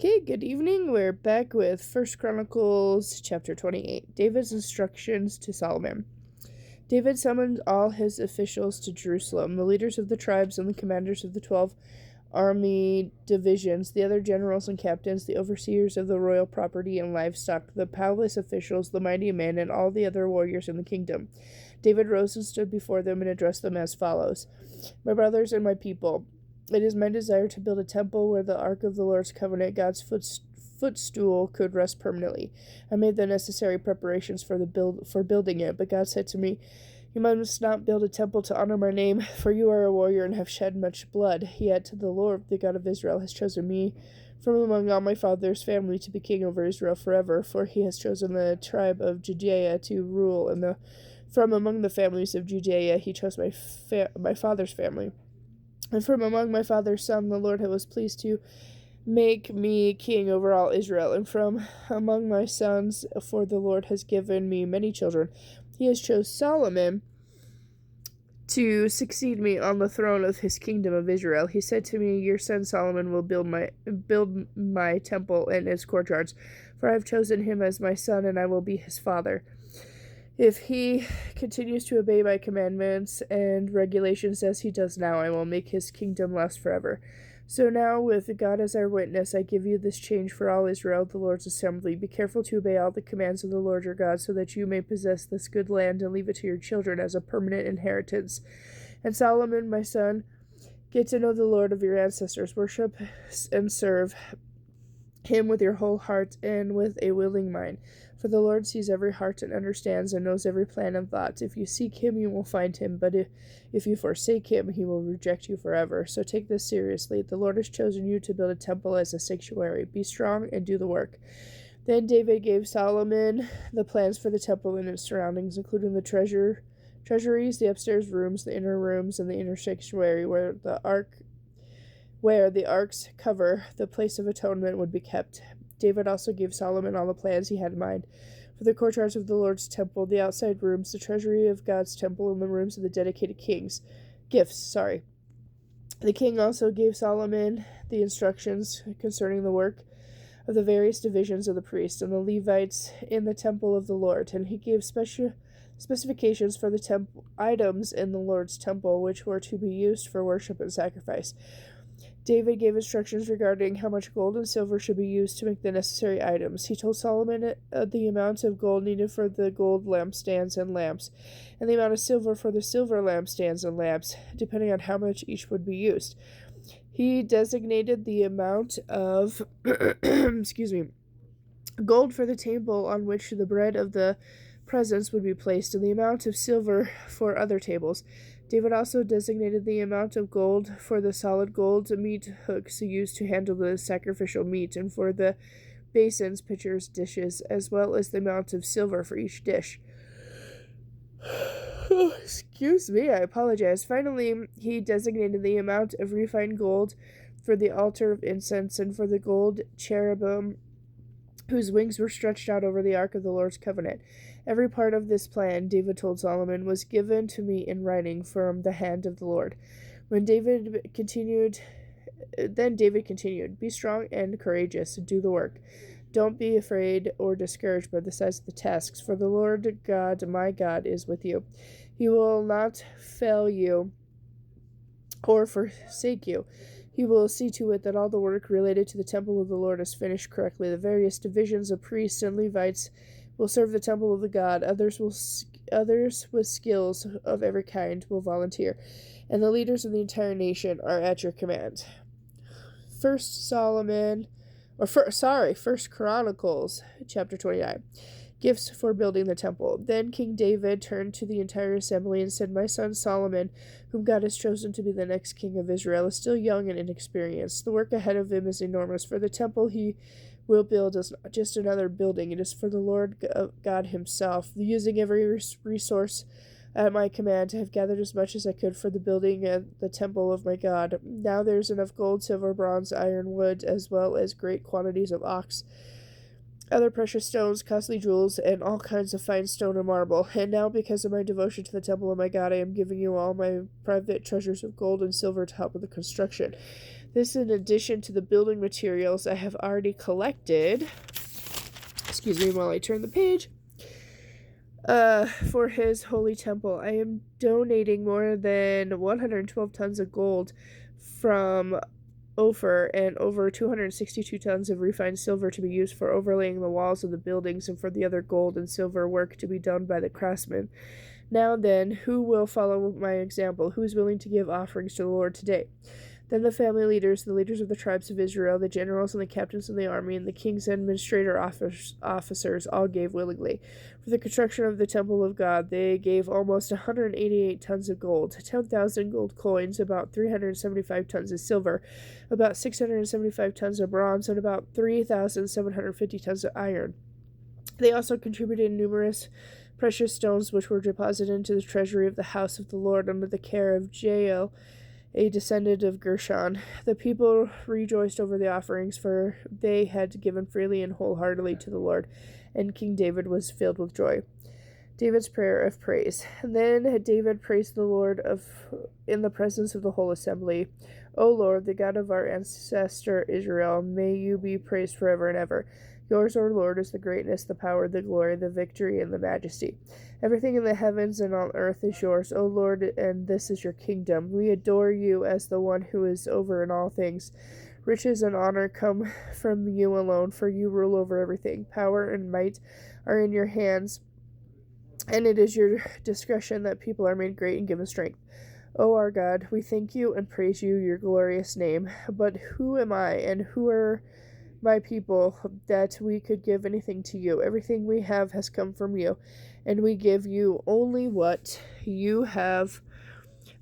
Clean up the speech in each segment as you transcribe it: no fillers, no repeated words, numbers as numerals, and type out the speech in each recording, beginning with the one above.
Okay, good evening. We're back with First Chronicles chapter 28. David's instructions to Solomon. David summoned all his officials to Jerusalem, the leaders of the tribes and the commanders of the 12 army divisions, the other generals and captains, the overseers of the royal property and livestock, the palace officials, the mighty men, and all the other warriors in the kingdom. David rose and stood before them and addressed them as follows: My brothers and my people, it is my desire to build a temple where the ark of the Lord's covenant, God's footstool, could rest permanently. I made the necessary preparations for building it, but God said to me, "You must not build a temple to honor my name, for you are a warrior and have shed much blood. Yet the Lord, the God of Israel, has chosen me from among all my father's family to be king over Israel forever, for he has chosen the tribe of Judea to rule, and from among the families of Judea he chose my father's family. And from among my father's son the Lord was pleased to make me king over all Israel, and from among my sons, for the Lord has given me many children. He has chosen Solomon to succeed me on the throne of his kingdom of Israel. He said to me, Your son Solomon will build my temple and its courtyards, for I have chosen him as my son, and I will be his father. If he continues to obey my commandments and regulations as he does now, I will make his kingdom last forever. So now, with God as our witness, I give you this change for all Israel, the Lord's assembly. Be careful to obey all the commands of the Lord your God, so that you may possess this good land and leave it to your children as a permanent inheritance. And Solomon, my son, get to know the Lord of your ancestors. Worship and serve him with your whole heart and with a willing mind. For the Lord sees every heart and understands and knows every plan and thought. If you seek him, you will find him, but if you forsake him, he will reject you forever. So take this seriously. The Lord has chosen you to build a temple as a sanctuary. Be strong and do the work. Then David gave Solomon the plans for the temple and its surroundings, including the treasuries, the upstairs rooms, the inner rooms, and the inner sanctuary where the ark's cover, the place of atonement, would be kept. David also gave Solomon all the plans he had in mind for the courtyards of the Lord's temple, the outside rooms, the treasury of God's temple, and the rooms of the dedicated gifts. The king also gave Solomon the instructions concerning the work of the various divisions of the priests and the Levites in the temple of the Lord, and he gave specifications for the items in the Lord's temple which were to be used for worship and sacrifice. David gave instructions regarding how much gold and silver should be used to make the necessary items. He told Solomon the amount of gold needed for the gold lampstands and lamps, and the amount of silver for the silver lampstands and lamps, depending on how much each would be used. He designated the amount of gold for the table on which the bread of the presence would be placed, and the amount of silver for other tables. David also designated the amount of gold for the solid gold meat hooks used to handle the sacrificial meat, and for the basins, pitchers, dishes, as well as the amount of silver for each dish. Excuse me, I apologize. Finally, he designated the amount of refined gold for the altar of incense and for the gold cherubim whose wings were stretched out over the ark of the Lord's covenant. Every part of this plan, David told Solomon, was given to me in writing from the hand of the Lord. Then David continued, Be strong and courageous, do the work. Don't be afraid or discouraged by the size of the tasks, for the Lord God, my God, is with you. He will not fail you or forsake you. He will see to it that all the work related to the temple of the Lord is finished correctly. The various divisions of priests and Levites will serve the temple of the God. Others with skills of every kind will volunteer, and the leaders of the entire nation are at your command. First Chronicles, chapter 29. Gifts for building the temple. Then King David turned to the entire assembly and said, My son Solomon, whom God has chosen to be the next king of Israel, is still young and inexperienced. The work ahead of him is enormous, for the temple he will build is not just another building. It is for the Lord God himself. Using every resource at my command, I have gathered as much as I could for the building of the temple of my God. Now there is enough gold, silver, bronze, iron, wood, as well as great quantities of other precious stones, costly jewels, and all kinds of fine stone and marble. And now, because of my devotion to the temple of my God, I am giving you all my private treasures of gold and silver to help with the construction. This in addition to the building materials I have already collected. Excuse me while I turn the page. For his holy temple. I am donating more than 112 tons of gold from Ophir and over 262 tons of refined silver to be used for overlaying the walls of the buildings and for the other gold and silver work to be done by the craftsmen. Now then, who will follow my example? Who is willing to give offerings to the Lord today? Then the family leaders, the leaders of the tribes of Israel, the generals and the captains of the army, and the king's administrator officers all gave willingly. For the construction of the temple of God, they gave almost 188 tons of gold, 10,000 gold coins, about 375 tons of silver, about 675 tons of bronze, and about 3,750 tons of iron. They also contributed numerous precious stones which were deposited into the treasury of the house of the Lord under the care of Jael, a descendant of Gershon. The people rejoiced over the offerings, for they had given freely and wholeheartedly to the Lord, and King David was filled with joy. David's prayer of praise. Then David praised the Lord in the presence of the whole assembly. O Lord, the God of our ancestor Israel, may you be praised forever and ever. Yours, O Lord, is the greatness, the power, the glory, the victory, and the majesty. Everything in the heavens and on earth is yours, O Lord, and this is your kingdom. We adore you as the one who is over in all things. Riches and honor come from you alone, for you rule over everything. Power and might are in your hands, and it is your discretion that people are made great and given strength. O our God, we thank you and praise you, your glorious name. But who am I, and who are my people, that we could give anything to you? Everything we have has come from you, and we give you only what you have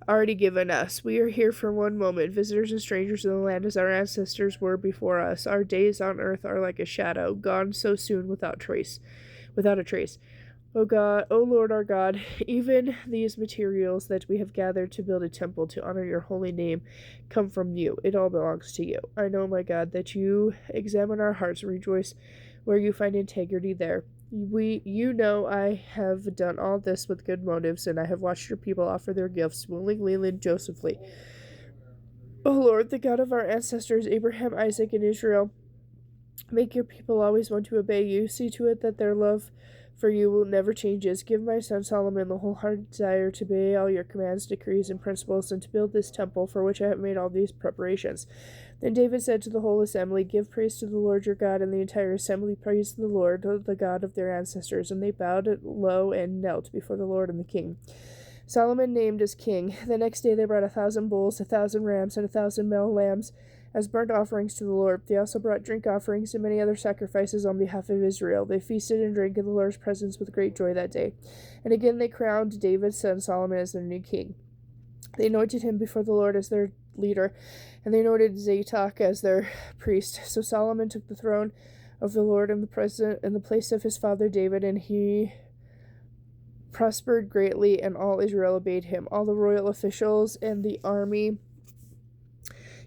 already given us. We are here for one moment, visitors and strangers in the land as our ancestors were before us. Our days on earth are like a shadow, gone so soon without a trace. O God, O Lord our God, even these materials that we have gathered to build a temple to honor your holy name come from you. It all belongs to you. I know, my God, that you examine our hearts and rejoice where you find integrity there. You know I have done all this with good motives, and I have watched your people offer their gifts willingly and joyfully. O Lord, the God of our ancestors, Abraham, Isaac, and Israel, make your people always want to obey you. See to it that their love for you will never changes. Give my son Solomon the wholehearted desire to obey all your commands, decrees, and principles, and to build this temple for which I have made all these preparations. Then David said to the whole assembly, give praise to the Lord your God. And the entire assembly praised the Lord, the God of their ancestors, and they bowed low and knelt before the Lord and the king. Solomon named as king. The next day they brought 1,000 bulls, 1,000 rams, and 1,000 male lambs as burnt offerings to the Lord. They also brought drink offerings and many other sacrifices on behalf of Israel. They feasted and drank in the Lord's presence with great joy that day. And again they crowned David's son Solomon as their new king. They anointed him before the Lord as their leader, and they anointed Zadok as their priest. So Solomon took the throne of the Lord in the place of his father David, and he prospered greatly, and all Israel obeyed him. All the royal officials and the army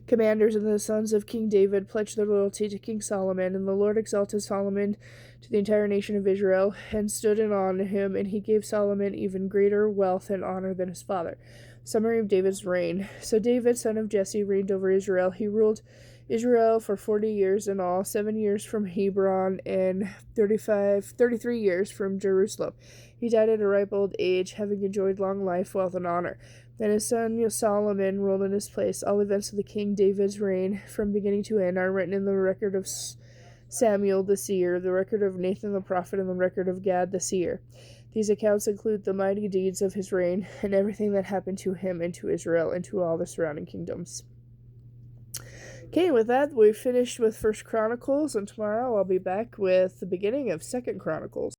commanders and the sons of King David pledged their loyalty to King Solomon, and the Lord exalted Solomon to the entire nation of Israel, and stood in awe of him, and he gave Solomon even greater wealth and honor than his father. Summary of David's reign. So David, son of Jesse, reigned over Israel. He ruled Israel for 40 years in all, 7 years from Hebron, and 33 years from Jerusalem. He died at a ripe old age, having enjoyed long life, wealth, and honor. Then his son Solomon ruled in his place. All events of the King David's reign, from beginning to end, are written in the record of Samuel the seer, the record of Nathan the prophet, and the record of Gad the seer. These accounts include the mighty deeds of his reign, and everything that happened to him and to Israel and to all the surrounding kingdoms. Okay, with that, we've finished with 1 Chronicles, and tomorrow I'll be back with the beginning of 2 Chronicles.